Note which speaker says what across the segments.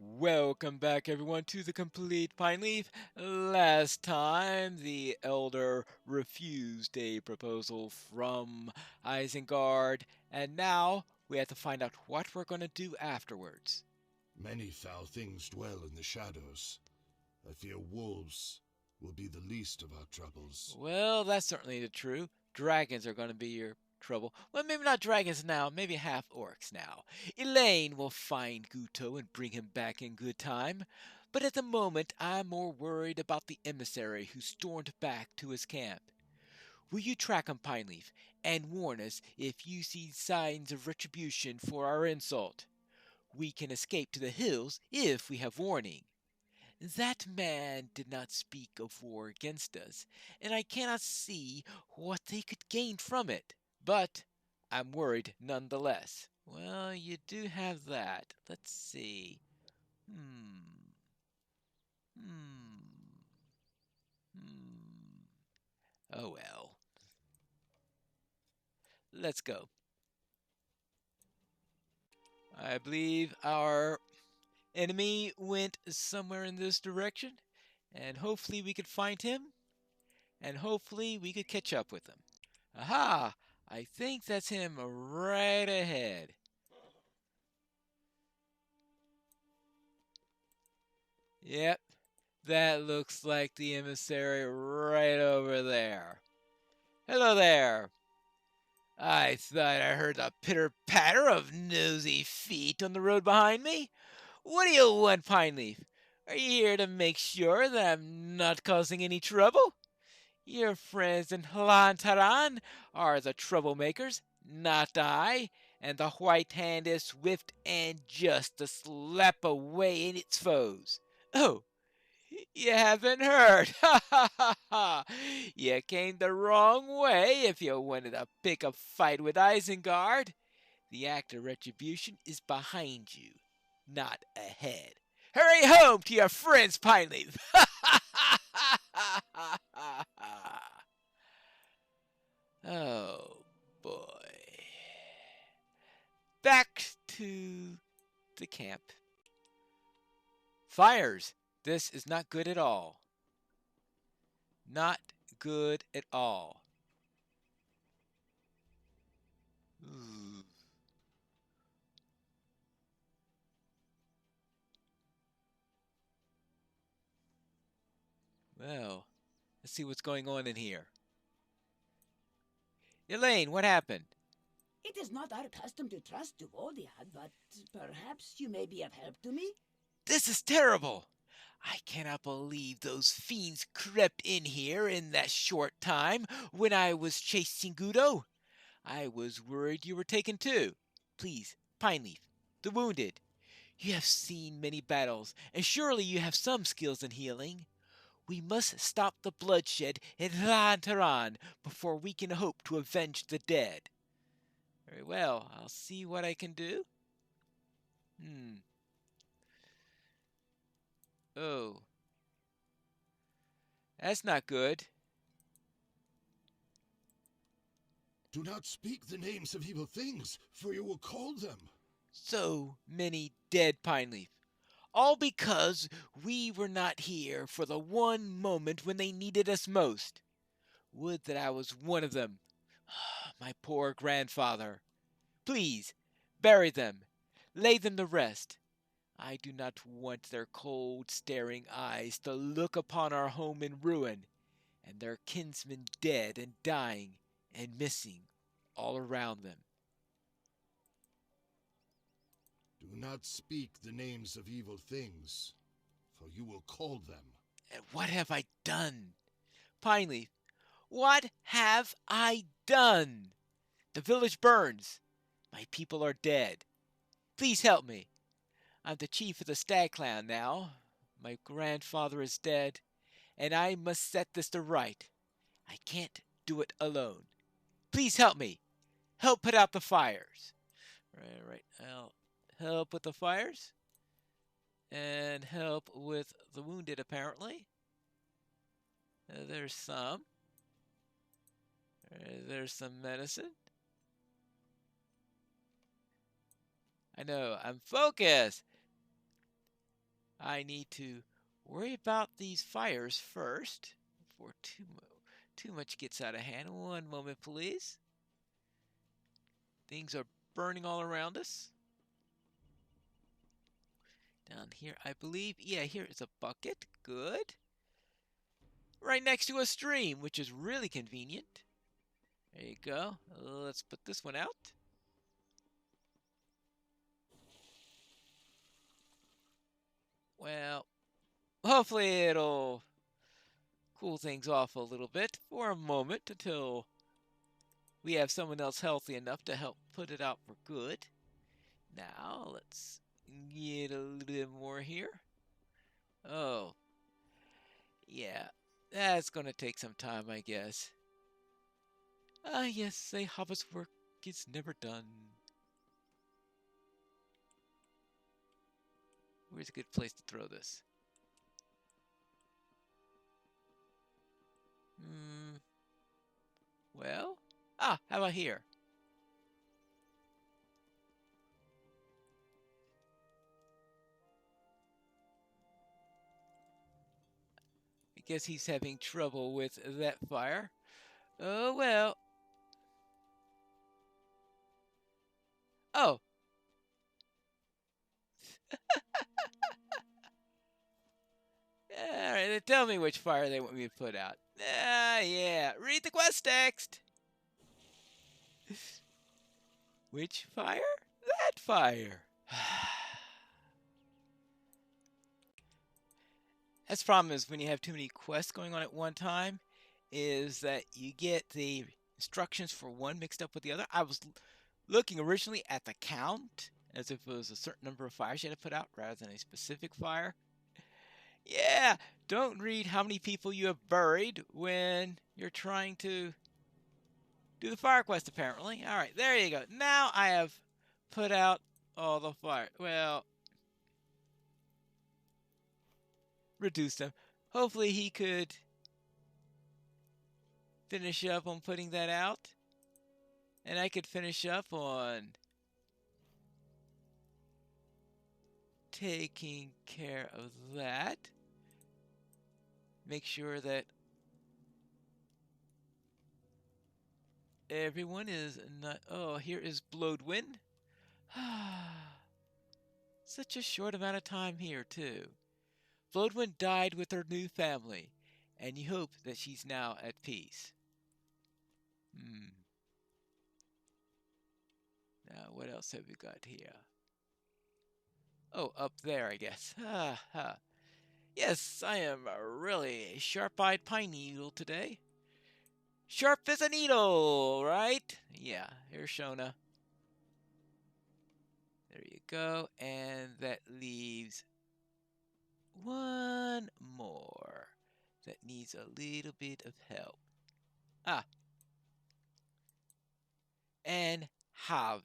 Speaker 1: Welcome back, everyone, to the complete Pineleaf. Last time, the Elder refused a proposal from Isengard, and now we have to find out what we're going to do afterwards.
Speaker 2: Many foul things dwell in the shadows. I fear wolves will be the least of our troubles.
Speaker 1: Well, that's certainly true. Dragons are going to be your trouble. Well, maybe not dragons now, maybe half orcs now. Elaine will find Guto and bring him back in good time. But at the moment, I'm more worried about the emissary who stormed back to his camp. Will you track him, Pineleaf, and warn us if you see signs of retribution for our insult? We can escape to the hills if we have warning. That man did not speak of war against us, and I cannot see what they could gain from it. But I'm worried nonetheless. Well, you do have that. Let's see. Hmm. Hmm. Hmm. Oh well. Let's go. I believe our enemy went somewhere in this direction, and hopefully we could find him, and hopefully we could catch up with him. Aha! I think that's him right ahead. Yep, that looks like the emissary right over there. Hello there. I thought I heard the pitter patter of nosy feet on the road behind me. What do you want, Pineleaf? Are you here to make sure that I'm not causing any trouble? Your friends in Hlantaran are the troublemakers, not I, and the White Hand is swift and just to slap away in its foes. Oh, you haven't heard! Ha ha ha ha! You came the wrong way if you wanted to pick a fight with Isengard. The act of retribution is behind you, not ahead. Hurry home to your friends, Pineleaf! Oh boy. Back to the camp. Fires! This is not good at all. Not good at all. Ooh. Well, let's see what's going on in here. Elaine, what happened?
Speaker 3: It is not our custom to trust to Odiad, but perhaps you may be of help to me?
Speaker 1: This is terrible. I cannot believe those fiends crept in here in that short time when I was chasing Gudo. I was worried you were taken too. Please, Pineleaf, the wounded. You have seen many battles, and surely you have some skills in healing. We must stop the bloodshed in Lantaran before we can hope to avenge the dead. Very well, I'll see what I can do. Hmm. Oh, that's not good.
Speaker 2: Do not speak the names of evil things, for you will call them.
Speaker 1: So many dead, Pineleaf. All because we were not here for the one moment when they needed us most. Would that I was one of them. My poor grandfather. Please, bury them. Lay them to rest. I do not want their cold, staring eyes to look upon our home in ruin, and their kinsmen dead and dying and missing all around them.
Speaker 2: Do not speak the names of evil things, for you will call them.
Speaker 1: And what have I done? Pineleaf, what have I done? The village burns. My people are dead. Please help me. I'm the chief of the Stag Clan now. My grandfather is dead, and I must set this to right. I can't do it alone. Please help me. Help put out the fires. Right. I'll help with the fires. And help with the wounded, apparently. There's some. There's some medicine. I know, I'm focused. I need to worry about these fires first before too much gets out of hand. One moment, please. Things are burning all around us. Down here, I believe. Yeah, here is a bucket. Good. Right next to a stream, which is really convenient. There you go. Let's put this one out. Well, hopefully it'll cool things off a little bit for a moment until we have someone else healthy enough to help put it out for good. Now, let's get a little bit more here. Oh, yeah, that's going to take some time, I guess. Yes, a hobbit's work is never done. Where's a good place to throw this? Well, how about here? I guess he's having trouble with that fire. Oh, well. Oh. All right, tell me which fire they want me to put out. Yeah. Read the quest text. Which fire? That fire. That's the problem is when you have too many quests going on at one time, is that you get the instructions for one mixed up with the other. I was looking originally at the count as if it was a certain number of fires you had to put out rather than a specific fire. Yeah, don't read how many people you have buried when you're trying to do the fire quest, apparently. All right, there you go. Now I have put out all the fire. Well, reduce them. Hopefully he could finish up on putting that out. And I could finish up on taking care of that. Make sure that everyone is not... Oh, here is Bloodwind. Such a short amount of time here, too. Bloodwind died with her new family, and you hope that she's now at peace. Now, what else have we got here? Oh, up there, I guess. Yes, I am really a sharp-eyed pine needle today. Sharp as a needle, right? Yeah, here's Shona. There you go. And that leaves one more that needs a little bit of help. And have.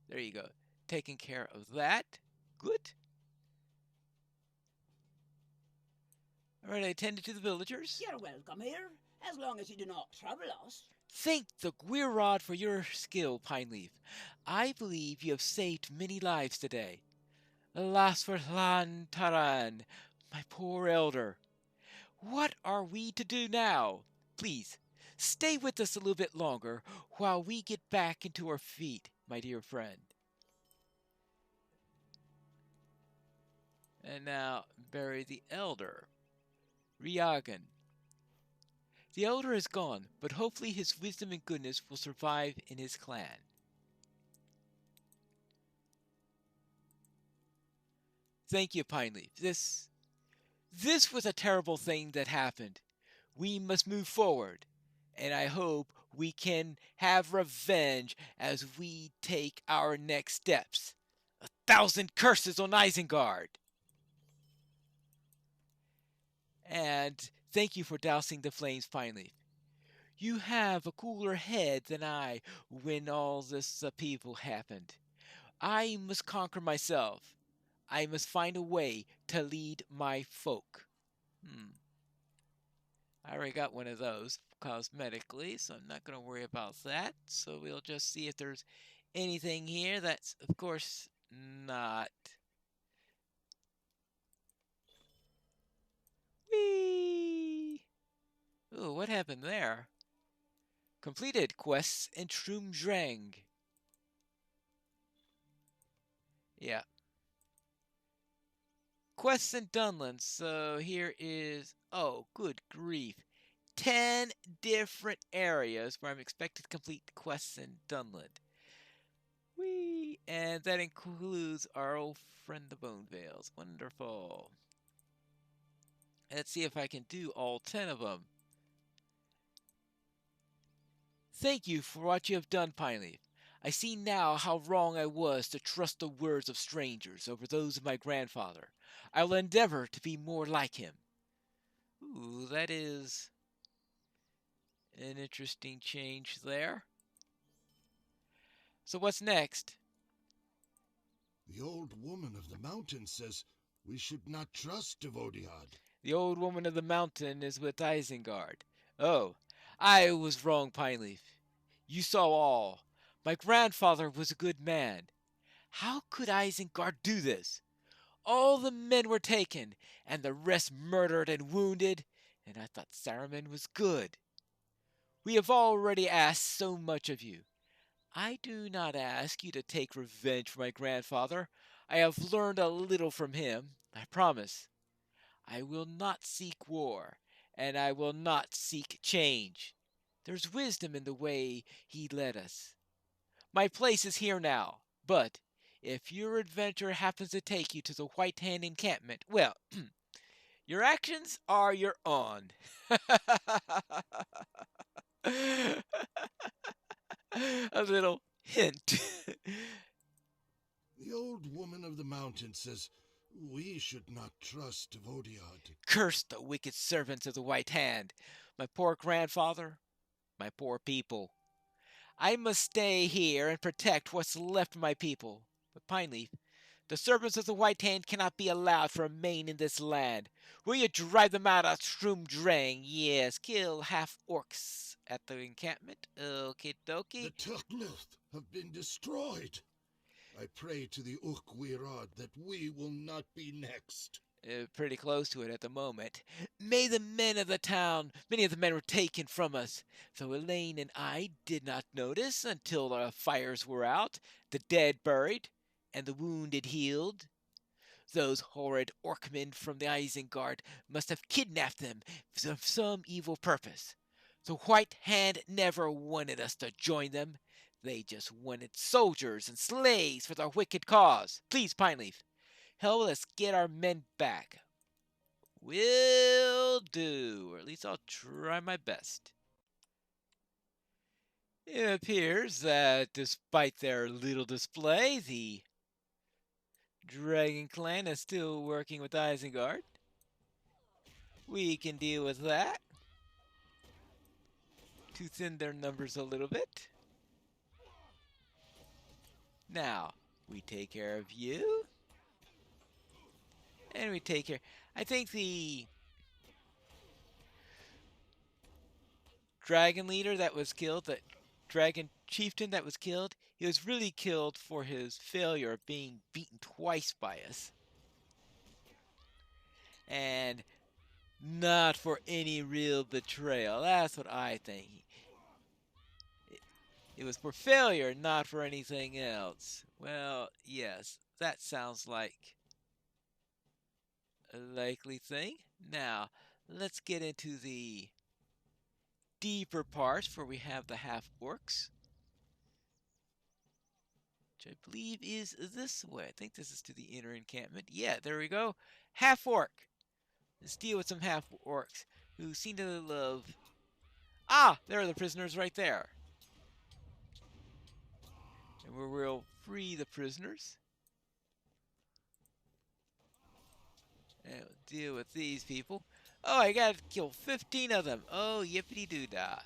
Speaker 1: There you go. Taking care of that. Good. All right, I attended to the villagers.
Speaker 3: You're welcome here, as long as you do not trouble us.
Speaker 1: Thank the Gwyrrod for your skill, Pineleaf. I believe you have saved many lives today. Alas for Lan Taran, my poor elder. What are we to do now? Please, stay with us a little bit longer while we get back into our feet, my dear friend. And now, bury the elder. Riagan. The elder is gone, but hopefully his wisdom and goodness will survive in his clan. Thank you, Pineleaf. This was a terrible thing that happened. We must move forward, and I hope we can have revenge as we take our next steps. 1,000 curses on Isengard! And thank you for dousing the flames, Pineleaf. You have a cooler head than I when all this upheaval happened. I must conquer myself. I must find a way to lead my folk. I already got one of those cosmetically, so I'm not going to worry about that. So we'll just see if there's anything here that's, of course, not. Whee! Ooh, what happened there? Completed quests in Drang. Yeah. Quests in Dunland. So here is, oh, good grief. 10 different areas where I'm expected to complete quests in Dunland. Whee! And that includes our old friend the Bone Veils. Wonderful. Let's see if I can do all 10 of them. Thank you for what you have done, Pineleaf. I see now how wrong I was to trust the words of strangers over those of my grandfather. I will endeavor to be more like him. Ooh, that is an interesting change there. So what's next?
Speaker 2: The old woman of the mountain says we should not trust Devodiad.
Speaker 1: The old woman of the mountain is with Isengard. Oh, I was wrong, Pineleaf. You saw all. My grandfather was a good man. How could Isengard do this? All the men were taken, and the rest murdered and wounded, and I thought Saruman was good. We have already asked so much of you. I do not ask you to take revenge for my grandfather. I have learned a little from him, I promise. I will not seek war, and I will not seek change. There's wisdom in the way he led us. My place is here now, but if your adventure happens to take you to the White Hand encampment, well, your actions are your own. A little hint.
Speaker 2: The old woman of the mountain says we should not trust Devodiad.
Speaker 1: Curse the wicked servants of the White Hand. My poor grandfather, my poor people. I must stay here and protect what's left of my people. But Pineleaf, the servants of the White Hand cannot be allowed to remain in this land. Will you drive them out of Drang? Yes, kill half orcs at the encampment. Okie dokie.
Speaker 2: The Turkluth have been destroyed. I pray to the Urkwirad that we will not be next.
Speaker 1: Pretty close to it at the moment. May the men of the town, many of the men were taken from us, so Elaine and I did not notice until the fires were out, the dead buried, and the wounded healed. Those horrid Orkmen from the Isengard must have kidnapped them for some evil purpose. The White Hand never wanted us to join them. They just wanted soldiers and slaves for their wicked cause. Please, Pineleaf, help us get our men back. Will do, or at least I'll try my best. It appears that despite their little display, the Dragon Clan is still working with Isengard. We can deal with that to thin their numbers a little bit. Now, we take care of you. And we take care. I think the dragon leader that was killed, that dragon chieftain that was killed, he was really killed for his failure of being beaten twice by us. And not for any real betrayal. That's what I think. It was for failure, not for anything else. Well, yes, that sounds like a likely thing. Now, let's get into the deeper parts where we have the half-orcs, which I believe is this way. I think this is to the inner encampment. Yeah, there we go. Half-orc. Let's deal with some half-orcs who seem to love... Ah, there are the prisoners right there. And we'll free the prisoners. And we'll deal with these people. Oh, I gotta kill 15 of them. Oh, yippity-doo-dah.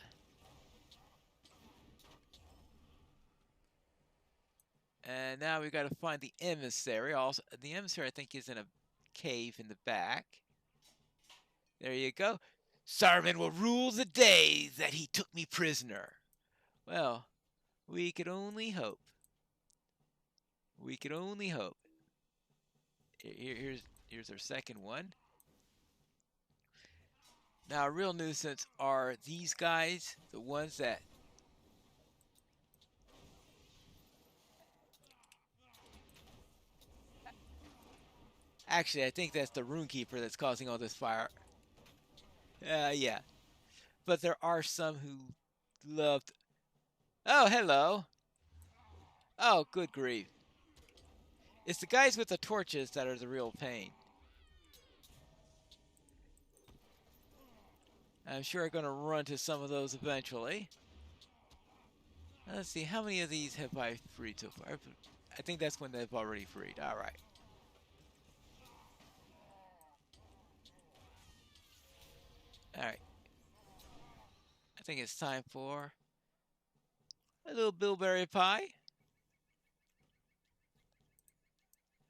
Speaker 1: And now we gotta find the emissary. Also, the emissary, I think, is in a cave in the back. There you go. Saruman will rule the day that he took me prisoner. Well, we could only hope. We can only hope. Here's our second one. Now, a real nuisance are these guys, the ones that actually, I think that's the Runekeeper that's causing all this fire. Yeah. But there are some who loved. Oh, hello. Oh, good grief. It's the guys with the torches that are the real pain. I'm sure I'm going to run to some of those eventually. Let's see, how many of these have I freed so far? I think that's when they've already freed. All right. All right. I think it's time for a little bilberry pie.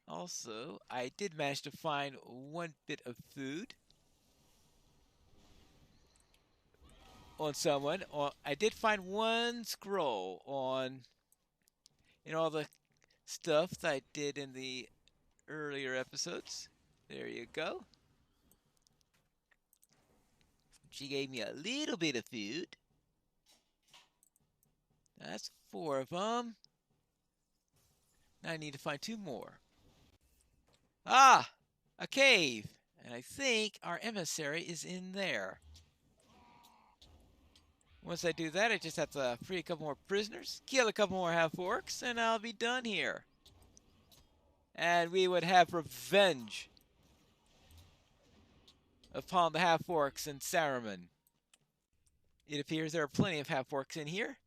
Speaker 1: Also, I did manage to find one bit of food on someone. I did find one scroll on in all the stuff that I did in the earlier episodes. There you go. She gave me a little bit of food. That's 4 of them. Now I need to find 2 more. Ah! A cave! And I think our emissary is in there. Once I do that, I just have to free a couple more prisoners, kill a couple more half-orcs, and I'll be done here. And we would have revenge upon the half-orcs in Saruman. It appears there are plenty of half-orcs in here,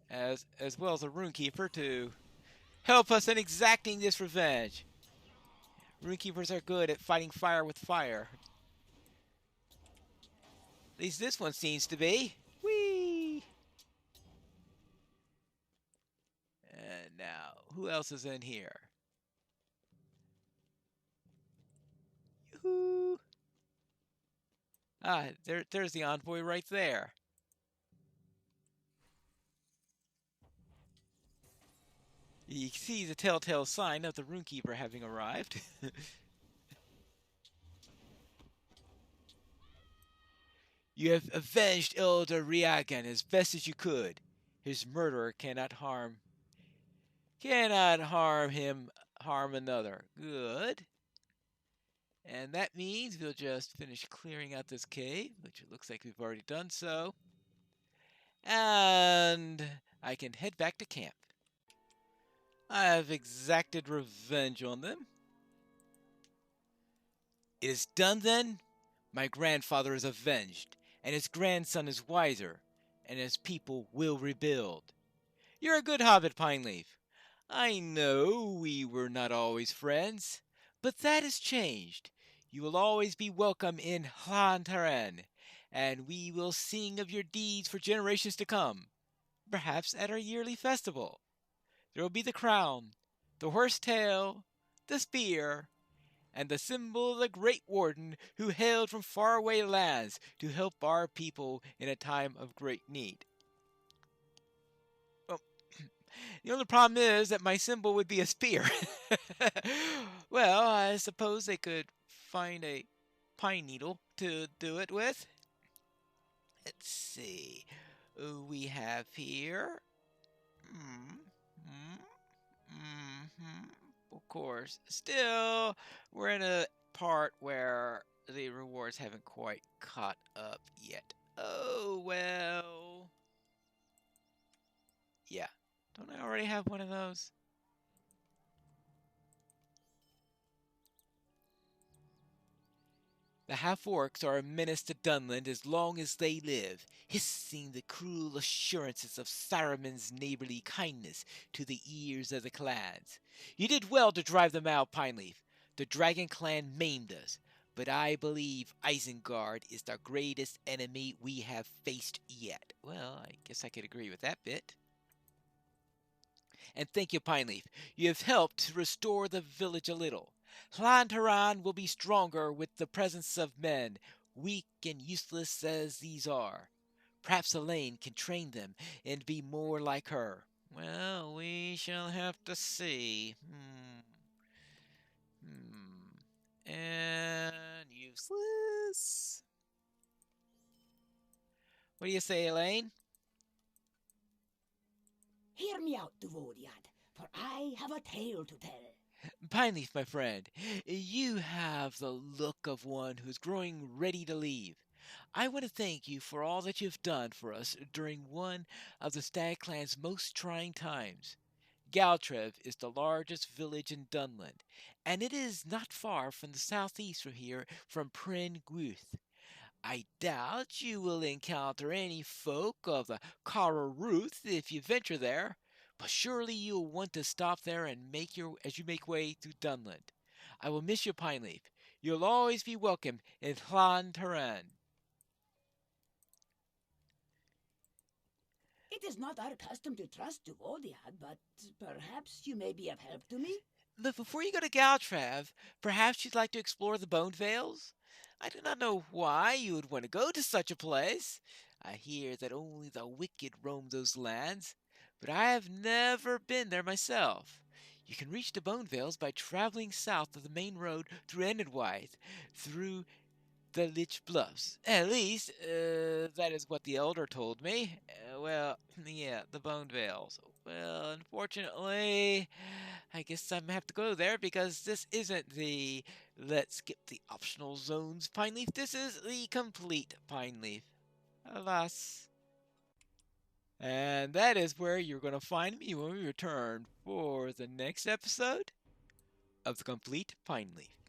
Speaker 1: as well as a Runekeeper to help us in exacting this revenge. Runekeepers are good at fighting fire with fire. At least this one seems to be. Whee! And now, who else is in here? Yoo-hoo! Ah, there's the envoy right there. You see the telltale sign of the Runekeeper having arrived. You have avenged Elder Riagan as best as you could. His murderer cannot harm him, harm another. Good. And that means we'll just finish clearing out this cave, which it looks like we've already done so. And I can head back to camp. I have exacted revenge on them. It is done then? My grandfather is avenged, and his grandson is wiser, and his people will rebuild. You're a good hobbit, Pineleaf. I know we were not always friends, but that has changed. You will always be welcome in Llantaren, and we will sing of your deeds for generations to come, perhaps at our yearly festival. There will be the crown, the horse tail, the spear, and the symbol of the Great Warden who hailed from faraway lands to help our people in a time of great need. Well, the only problem is that my symbol would be a spear. Well, I suppose they could find a pine needle to do it with. Let's see. We have here. Of course. Still, we're in a part where the rewards haven't quite caught up yet. Oh, well. Yeah. Don't I already have one of those? The half-orcs are a menace to Dunland as long as they live, hissing the cruel assurances of Saruman's neighborly kindness to the ears of the clans. You did well to drive them out, Pineleaf. The Dragon Clan maimed us, but I believe Isengard is the greatest enemy we have faced yet. Well, I guess I could agree with that bit. And thank you, Pineleaf. You have helped to restore the village a little. Llantaren will be stronger with the presence of men, weak and useless as these are. Perhaps Elaine can train them and be more like her. Well, we shall have to see. And useless. What do you say, Elaine?
Speaker 3: Hear me out, Duvodiad, for I have a tale to tell.
Speaker 1: Pineleaf, my friend, you have the look of one who's growing ready to leave. I want to thank you for all that you've done for us during one of the Stag Clan's most trying times. Galtrev is the largest village in Dunland, and it is not far from the southeast from here from Prin Guth. I doubt you will encounter any folk of the Kara Ruth if you venture there, but surely you'll want to stop there and as you make way through Dunland. I will miss you, Pineleaf. You'll always be welcome in Hlan Taran.
Speaker 3: It is not our custom to trust Duvodiad, but perhaps you may be of help to me?
Speaker 1: But before you go to Galtrav, perhaps you'd like to explore the Bone Vales? I do not know why you would want to go to such a place. I hear that only the wicked roam those lands, but I have never been there myself. You can reach the Bone Vales by traveling south of the main road through Enidwythe, through the Lich Bluffs. At least, that is what the elder told me. Well, yeah, the Bone Vales. Well, unfortunately, I guess I'm gonna have to go there because this isn't the let's skip the optional zones Pine Leaf. This is the complete Pine Leaf. Alas. And that is where you're going to find me when we return for the next episode of the complete Pine Leaf.